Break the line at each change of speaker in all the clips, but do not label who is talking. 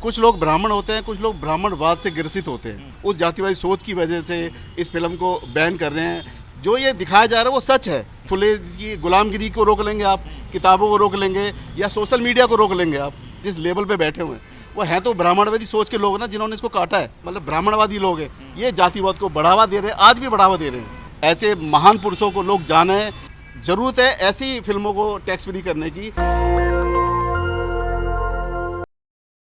कुछ लोग ब्राह्मण होते हैं, कुछ लोग ब्राह्मणवाद से ग्रसित होते हैं। उस जातिवादी सोच की वजह से इस फिल्म को बैन कर रहे हैं। जो ये दिखाया जा रहा है वो सच है। फुले की गुलामगिरी को रोक लेंगे आप, किताबों को रोक लेंगे, या सोशल मीडिया को रोक लेंगे आप। जिस लेवल पे बैठे हुए हैं वो हैं तो ब्राह्मणवादी सोच के लोग ना, जिन्होंने इसको काटा है, मतलब ब्राह्मणवादी लोग हैं। ये जातिवाद को बढ़ावा दे रहे हैं, आज भी बढ़ावा दे रहे हैं। ऐसे महान पुरुषों को लोग जाने, जरूरत है ऐसी फिल्मों को टैक्स फ्री करने की।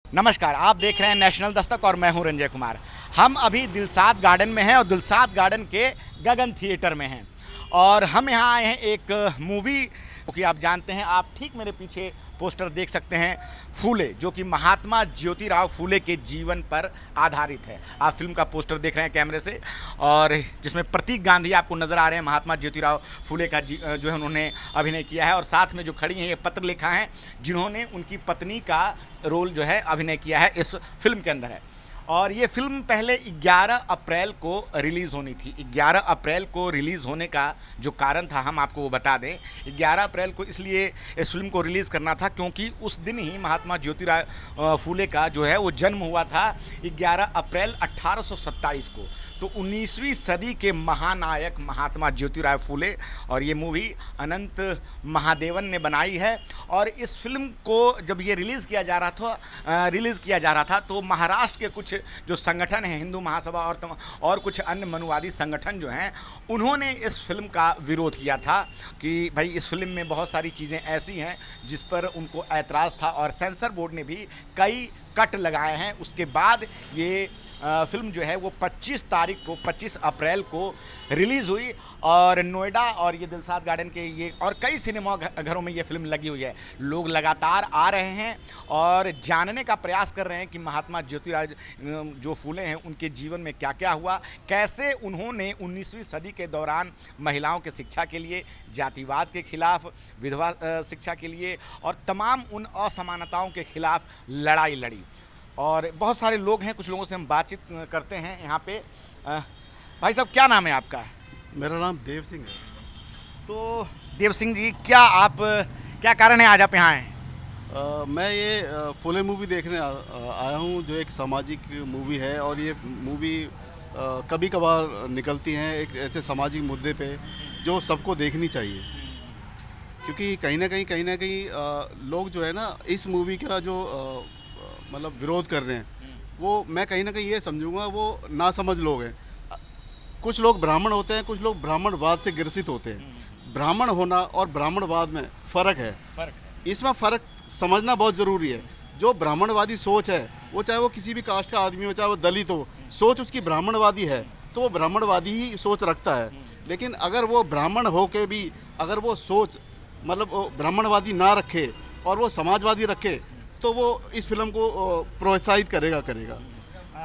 नमस्कार, आप देख रहे हैं नेशनल दस्तक और मैं हूं रंजय कुमार। हम अभी दिलसाद गार्डन में हैं और दिलसाद गार्डन के गगन थिएटर में हैं और हम यहां आए हैं एक मूवी, क्योंकि आप जानते हैं, आप ठीक मेरे पीछे पोस्टर देख सकते हैं, फूले, जो कि महात्मा ज्योतिराव फूले के जीवन पर आधारित है। आप फिल्म का पोस्टर देख रहे हैं कैमरे से, और जिसमें प्रतीक गांधी आपको नज़र आ रहे हैं। महात्मा ज्योतिराव फूले का जो है उन्होंने अभिनय किया है, और साथ में जो खड़ी हैं ये पत्रलेखा हैं, जिन्होंने उनकी पत्नी का रोल जो है अभिनय किया है इस फिल्म के अंदर है। और ये फिल्म पहले 11 अप्रैल को रिलीज़ होनी थी। 11 अप्रैल को रिलीज़ होने का जो कारण था हम आपको वो बता दें। 11 अप्रैल को इसलिए इस फिल्म को रिलीज़ करना था क्योंकि उस दिन ही महात्मा ज्योतिराव फूले का जो है वो जन्म हुआ था 11 अप्रैल 1827 को। तो 19वीं सदी के महानायक महात्मा ज्योतिराव फूले, और ये मूवी अनंत महादेवन ने बनाई है। और इस फिल्म को जब ये रिलीज़ किया जा रहा था तो महाराष्ट्र के कुछ जो संगठन हैं, हिंदू महासभा और कुछ अन्य मनुवादी संगठन जो हैं, उन्होंने इस फिल्म का विरोध किया था कि भाई इस फिल्म में बहुत सारी चीज़ें ऐसी हैं जिस पर उनको ऐतराज़ था, और सेंसर बोर्ड ने भी कई कट लगाए हैं। उसके बाद ये फिल्म जो है वो 25 अप्रैल को रिलीज़ हुई, और नोएडा और ये दिलसाद गार्डन के ये और कई सिनेमा घरों में ये फिल्म लगी हुई है। लोग लगातार आ रहे हैं और जानने का प्रयास कर रहे हैं कि महात्मा ज्योतिराव जो फूले हैं उनके जीवन में क्या क्या हुआ, कैसे उन्होंने 19वीं सदी के दौरान महिलाओं के शिक्षा के लिए, जातिवाद के खिलाफ, विधवा शिक्षा के लिए और तमाम उन असमानताओं के खिलाफ लड़ाई लड़ी। और बहुत सारे लोग हैं, कुछ लोगों से हम बातचीत करते हैं यहाँ पे। भाई साहब, क्या नाम है आपका?
मेरा नाम देव सिंह है।
तो देव सिंह जी, क्या कारण है आज आप यहाँ आए?
मैं ये फुले मूवी देखने आया हूँ, जो एक सामाजिक मूवी है। और ये मूवी कभी कभार निकलती हैं एक ऐसे सामाजिक मुद्दे पे जो सबको देखनी चाहिए, क्योंकि कहीं ना कहीं लोग जो है ना इस मूवी का जो मतलब विरोध कर रहे हैं, वो मैं कहीं ना कहीं ये समझूंगा वो नासमझ लोग हैं। कुछ लोग ब्राह्मण होते हैं, कुछ लोग ब्राह्मणवाद से ग्रसित होते हैं। ब्राह्मण होना और ब्राह्मणवाद में फ़र्क है। इसमें फ़र्क समझना बहुत ज़रूरी है। जो ब्राह्मणवादी सोच है, वो चाहे वो किसी भी कास्ट का आदमी हो, चाहे वो दलित हो, सोच उसकी ब्राह्मणवादी है तो वो ब्राह्मणवादी ही सोच रखता है। लेकिन अगर वो ब्राह्मण हो के भी अगर वो सोच मतलब वो ब्राह्मणवादी ना रखे और वो समाजवादी रखे, तो वो इस फिल्म को प्रोत्साहित करेगा।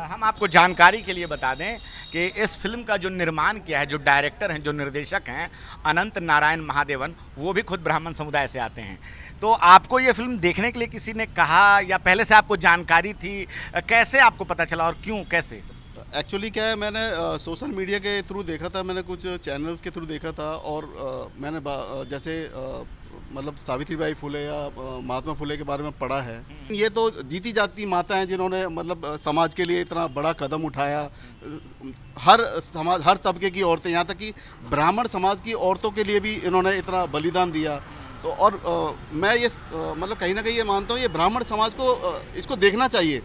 हम आपको जानकारी के लिए बता दें कि इस फिल्म का जो निर्माण किया है, जो डायरेक्टर हैं, जो निर्देशक हैं, अनंत नारायण महादेवन, वो भी खुद ब्राह्मण समुदाय से आते हैं। तो आपको ये फिल्म देखने के लिए किसी ने कहा या पहले से आपको जानकारी थी? कैसे आपको पता चला और क्यों, कैसे?
एक्चुअली क्या है, मैंने सोशल मीडिया के थ्रू देखा था, मैंने कुछ चैनल्स के थ्रू देखा था। और मैंने जैसे मतलब सावित्रीबाई फुले या महात्मा फुले के बारे में पढ़ा है। ये तो जीती जाती माता हैं जिन्होंने मतलब समाज के लिए इतना बड़ा कदम उठाया। हर समाज, हर तबके की औरतें, यहाँ तक कि ब्राह्मण समाज की औरतों के लिए भी इन्होंने इतना बलिदान दिया। तो और मैं ये मतलब कहीं ना कहीं ये मानता हूँ, ये ब्राह्मण समाज को इसको देखना चाहिए,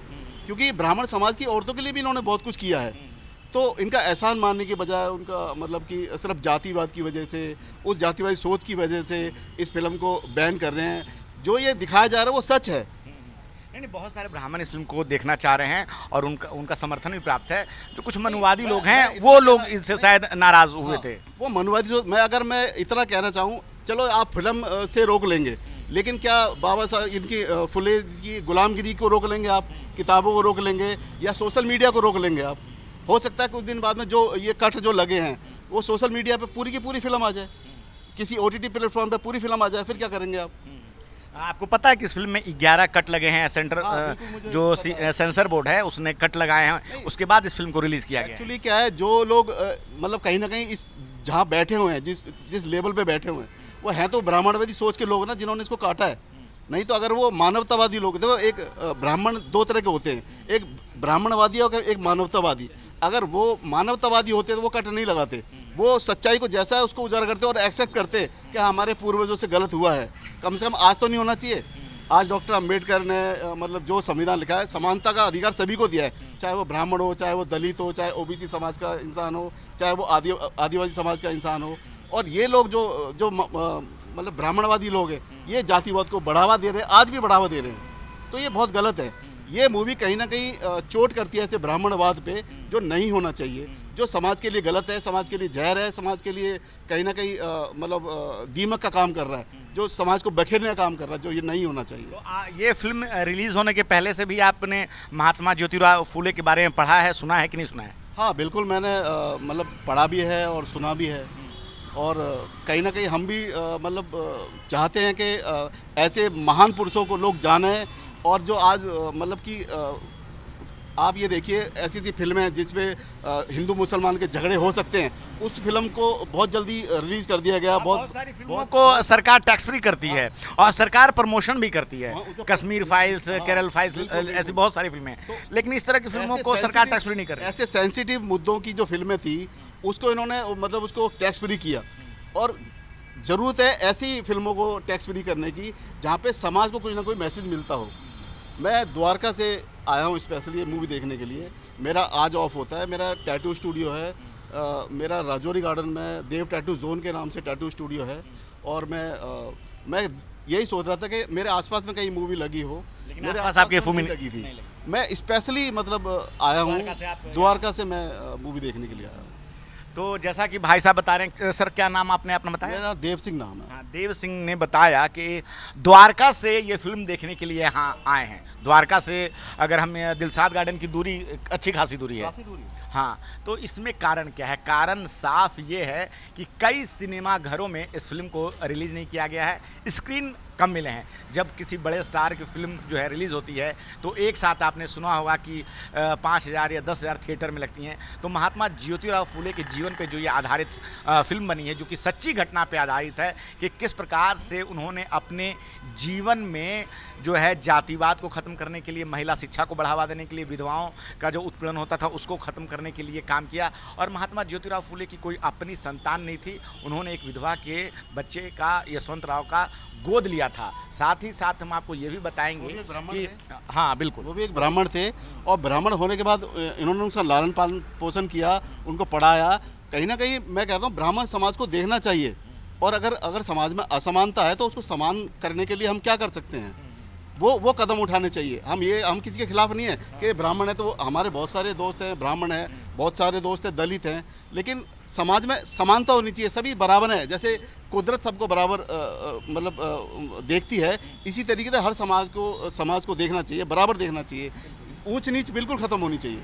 क्योंकि ब्राह्मण समाज की औरतों के लिए भी इन्होंने बहुत कुछ किया है। तो इनका एहसान मानने के बजाय उनका मतलब कि सिर्फ जातिवाद की वजह से, उस जातिवादी सोच की वजह से इस फिल्म को बैन कर रहे हैं। जो ये दिखाया जा रहा है वो सच है।
नहीं, बहुत सारे ब्राह्मण इस फिल्म को देखना चाह रहे हैं और उनका समर्थन भी प्राप्त है। जो कुछ मनुवादी लोग हैं, वो लोग इससे शायद नाराज़ हुए थे।
वो मनुवादी सोच, मैं इतना कहना चाहूँ, चलो आप फिल्म से रोक लेंगे, लेकिन क्या बाबा साहब इनकी फुले की गुलामगिरी को रोक लेंगे आप, किताबों को रोक लेंगे, या सोशल मीडिया को रोक लेंगे आप? हो सकता है कुछ दिन बाद में जो ये कट जो लगे हैं वो सोशल मीडिया पे पूरी की पूरी फिल्म आ जाए, किसी OTT प्लेटफॉर्म पे पूरी फिल्म आ जाए, फिर क्या करेंगे आप?
आपको पता है कि इस फिल्म में 11 कट लगे हैं। जो सेंसर बोर्ड है उसने कट लगाए हैं, उसके बाद इस फिल्म को रिलीज़ किया गया।
एक्चुअली क्या है, जो लोग मतलब कहीं ना कहीं इस जहाँ बैठे हुए हैं, जिस लेवल पे बैठे हुए हैं, वो हैं तो ब्राह्मणवादी सोच के लोग ना, जिन्होंने इसको काटा है। नहीं तो अगर वो मानवतावादी लोग, देखो एक ब्राह्मण दो तरह के होते हैं, एक ब्राह्मणवादी और एक मानवतावादी। अगर वो मानवतावादी होते तो वो कट नहीं लगाते, वो सच्चाई को जैसा है उसको उजागर करते और एक्सेप्ट करते कि हमारे पूर्वजों से गलत हुआ है। कम से कम आज तो नहीं होना चाहिए। आज डॉक्टर अंबेडकर ने मतलब जो संविधान लिखा है, समानता का अधिकार सभी को दिया है, चाहे वो ब्राह्मण हो, चाहे वो दलित हो, चाहे ओबीसी समाज का इंसान हो, चाहे वो आदिवासी समाज का इंसान हो। और ये लोग जो जो मतलब ब्राह्मणवादी लोग हैं, ये जातिवाद को बढ़ावा दे रहे हैं, आज भी बढ़ावा दे रहे हैं। तो ये बहुत गलत है। ये मूवी कहीं ना कहीं चोट करती है ऐसे ब्राह्मणवाद पे, जो नहीं होना चाहिए, जो समाज के लिए गलत है, समाज के लिए जहर है, समाज के लिए कहीं ना कहीं मतलब दीमक का काम कर रहा है, जो समाज को बखेरने का काम कर रहा है, जो ये नहीं होना चाहिए।
तो ये फिल्म रिलीज होने के पहले से भी आपने महात्मा ज्योतिराव फूले के बारे में पढ़ा है, सुना है कि नहीं सुना है?
हाँ बिल्कुल, मैंने मतलब पढ़ा भी है और सुना भी है। और कहीं ना कहीं हम भी मतलब चाहते हैं कि ऐसे महान पुरुषों को लोग जानें। और जो आज मतलब कि आप ये देखिए, ऐसी ऐसी फिल्में हैं जिसमें हिंदू मुसलमान के झगड़े हो सकते हैं, उस फिल्म को बहुत जल्दी रिलीज कर दिया गया।
बहुत सारी फिल्मों को सरकार टैक्स फ्री करती है और सरकार प्रमोशन भी करती है। कश्मीर फाइल्स, केरल फाइल्स, ऐसी बहुत सारी फिल्में हैं, लेकिन इस तरह की फिल्मों को सरकार टैक्स फ्री नहीं कर रही।
ऐसे सेंसिटिव मुद्दों की जो फिल्में थी, उसको इन्होंने मतलब उसको टैक्स फ्री किया। और ज़रूरत है ऐसी फिल्मों को टैक्स फ्री करने की जहाँ पे समाज को कुछ ना कोई मैसेज मिलता हो। मैं द्वारका से आया हूँ स्पेशली ये मूवी देखने के लिए। मेरा आज ऑफ होता है, मेरा टैटू स्टूडियो है, मेरा राजौरी गार्डन में देव टैटू जोन के नाम से टैटू स्टूडियो है। और मैं यही सोच रहा था कि मेरे आसपास में कहीं मूवी लगी हो, मेरे आसपास आपकी मूवी लगी थी। मैं स्पेशली मतलब आया हूँ द्वारका से, मैं मूवी देखने के लिए आया हूँ।
तो जैसा कि भाई साहब बता रहे हैं, सर क्या नाम आपने अपना बताया?
मेरा देव सिंह नाम है।
हाँ, देव सिंह ने बताया कि द्वारका से ये फिल्म देखने के लिए यहाँ आए हैं। द्वारका से अगर हम दिलसाद गार्डन की दूरी अच्छी खासी दूरी है। हाँ, तो इसमें कारण क्या है? कारण साफ ये है कि कई सिनेमा घरों में इस फिल्म को रिलीज़ नहीं किया गया है, स्क्रीन कम मिले हैं। जब किसी बड़े स्टार की फिल्म जो है रिलीज़ होती है तो एक साथ आपने सुना होगा कि 5,000 या 10,000 थिएटर में लगती हैं। तो महात्मा ज्योतिराव फूले के जीवन पे जो ये आधारित फिल्म बनी है, जो कि सच्ची घटना पे आधारित है कि किस प्रकार से उन्होंने अपने जीवन में जो है जातिवाद को ख़त्म करने के लिए, महिला शिक्षा को बढ़ावा देने के लिए, विधवाओं का जो उत्पीड़न होता था उसको ख़त्म करने के लिए काम किया। और महात्मा ज्योतिराव फूले की कोई अपनी संतान नहीं थी, उन्होंने एक विधवा के बच्चे का, यशवंतराव का, गोद लिया था। साथ ही साथ हम आपको ये भी बताएंगे कि हाँ बिल्कुल,
वो भी एक ब्राह्मण थे और ब्राह्मण होने के बाद इन्होंने उनका लालन पालन पोषण किया, उनको पढ़ाया। कहीं ना कहीं मैं कहता हूँ ब्राह्मण समाज को देखना चाहिए। और अगर समाज में असमानता है तो उसको समान करने के लिए हम क्या कर सकते हैं, वो कदम उठाने चाहिए। हम किसी के खिलाफ नहीं है कि ब्राह्मण है तो हमारे बहुत सारे दोस्त हैं ब्राह्मण हैं, बहुत सारे दोस्त हैं दलित हैं, लेकिन समाज में समानता होनी चाहिए, सभी बराबर हैं। जैसे कुदरत सबको बराबर मतलब देखती है, इसी तरीके से हर समाज को देखना चाहिए, बराबर देखना चाहिए। ऊंच नीच बिल्कुल ख़त्म होनी चाहिए।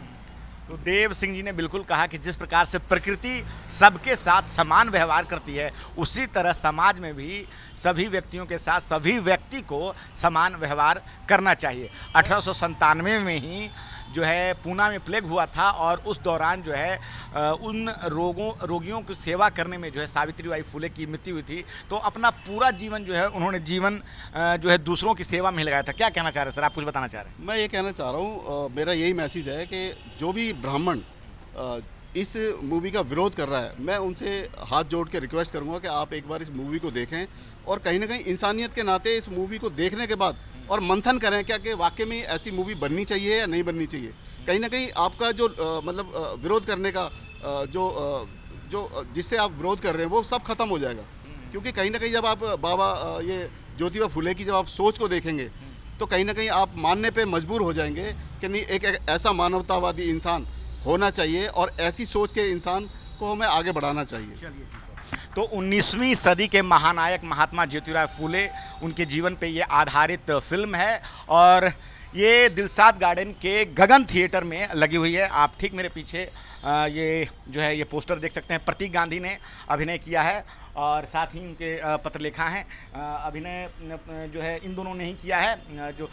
तो देव सिंह जी ने बिल्कुल कहा कि जिस प्रकार से प्रकृति सबके साथ समान व्यवहार करती है, उसी तरह समाज में भी सभी व्यक्तियों के साथ सभी व्यक्ति को समान व्यवहार करना चाहिए। 1897 में ही जो है पूना में प्लेग हुआ था और उस दौरान जो है उन रोगियों की सेवा करने में जो है सावित्रीबाई फुले की मृत्यु हुई थी। तो अपना पूरा जीवन जो है उन्होंने जो है दूसरों की सेवा में लगाया था। क्या कहना चाह रहे हैं सर, आप कुछ बताना चाह रहे हैं?
मैं ये कहना चाह रहा हूँ, मेरा यही मैसेज है कि जो भी ब्राह्मण इस मूवी का विरोध कर रहा है, मैं उनसे हाथ जोड़ के रिक्वेस्ट करूंगा कि आप एक बार इस मूवी को देखें और कहीं ना कहीं इंसानियत के नाते इस मूवी को देखने के बाद और मंथन करें क्या कि वाकई में ऐसी मूवी बननी चाहिए या नहीं बननी चाहिए। कहीं ना कहीं आपका जो मतलब विरोध करने का जो जिससे आप विरोध कर रहे हैं वो सब खत्म हो जाएगा। क्योंकि कहीं ना कहीं जब आप बाबा ये ज्योतिबा फुले की जब आप सोच को देखेंगे तो कहीं ना कहीं आप मानने पे मजबूर हो जाएंगे कि नहीं, एक ऐसा मानवतावादी इंसान होना चाहिए और ऐसी सोच के इंसान को हमें आगे बढ़ाना चाहिए।
तो 19वीं सदी के महानायक महात्मा ज्योतिराव फूले, उनके जीवन पे ये आधारित फिल्म है और ये दिलसाद गार्डन के गगन थिएटर में लगी हुई है। आप ठीक मेरे पीछे ये जो है ये पोस्टर देख सकते हैं, प्रतीक गांधी ने अभिनय किया है और साथ ही उनके पत्रलेखा हैं। अभिनय जो है इन दोनों ने ही किया है। जो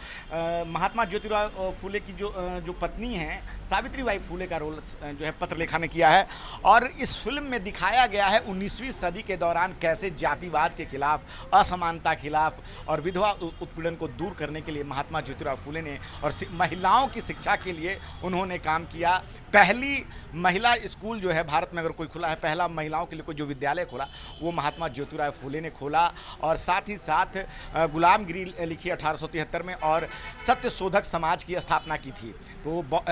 महात्मा ज्योतिराव फूले की जो पत्नी हैं सावित्रीबाई फूले का रोल जो है पत्रलेखा ने किया है। और इस फिल्म में दिखाया गया है 19वीं सदी के दौरान कैसे जातिवाद के खिलाफ, असमानता खिलाफ और विधवा उत्पीड़न को दूर करने के लिए महात्मा ज्योतिराव फूले ने और महिलाओं की शिक्षा के लिए उन्होंने काम किया। पहली महिला स्कूल जो है भारत में अगर कोई खुला है, पहला महिलाओं के लिए कोई जो विद्यालय खोला वो महात्मा ज्योतिराव फूले ने खोला। और साथ ही साथ गुलामगिरी लिखी 1873 में और सत्यशोधक समाज की स्थापना की थी। तो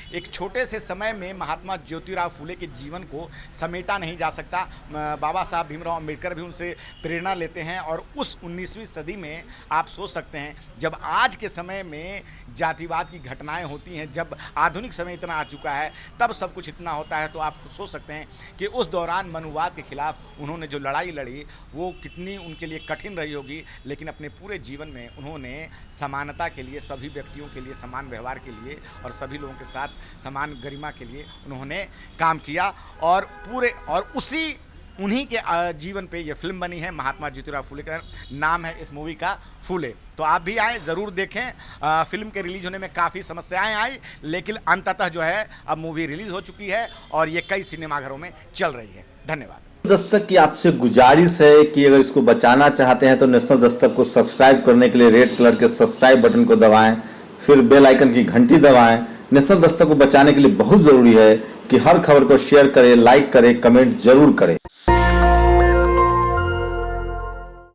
एक छोटे से समय में महात्मा ज्योतिराव फूले के जीवन को समेटा नहीं जा सकता। बाबा साहब भीमराव अम्बेडकर भी उनसे प्रेरणा लेते हैं। और उस 19वीं सदी में आप सोच सकते हैं जब आज के समय में जातिवाद की घटनाएं होती हैं, जब आधुनिक समय इतना आ चुका है, तब सब कुछ इतना होता है, तो आप सोच सकते हैं कि उस दौरान मनुवाद के खिलाफ उन्होंने जो लड़ाई लड़ी वो कितनी उनके लिए कठिन रही होगी। लेकिन अपने पूरे जीवन में उन्होंने समानता के लिए, सभी व्यक्तियों के लिए समान व्यवहार के लिए और सभी लोगों के साथ समान गरिमा के लिए उन्होंने काम किया। और उसी उन्हीं के जीवन पे ये फिल्म बनी है। महात्मा ज्योतिराव फूले का नाम है इस मूवी का फूले। तो आप भी आए, ज़रूर देखें। फिल्म के रिलीज होने में काफ़ी समस्याएं आई, लेकिन अंततः जो है अब मूवी रिलीज हो चुकी है और ये कई सिनेमाघरों में चल रही है। धन्यवाद।
दस्तक की आपसे गुजारिश है कि अगर इसको बचाना चाहते हैं तो नेशनल दस्तक को सब्सक्राइब करने के लिए रेड कलर के सब्सक्राइब बटन को दबाएं, फिर बेल आइकन की घंटी दबाएं। नेशनल दस्तक को बचाने के लिए बहुत ज़रूरी है कि हर खबर को शेयर करें, लाइक करें, कमेंट जरूर करें।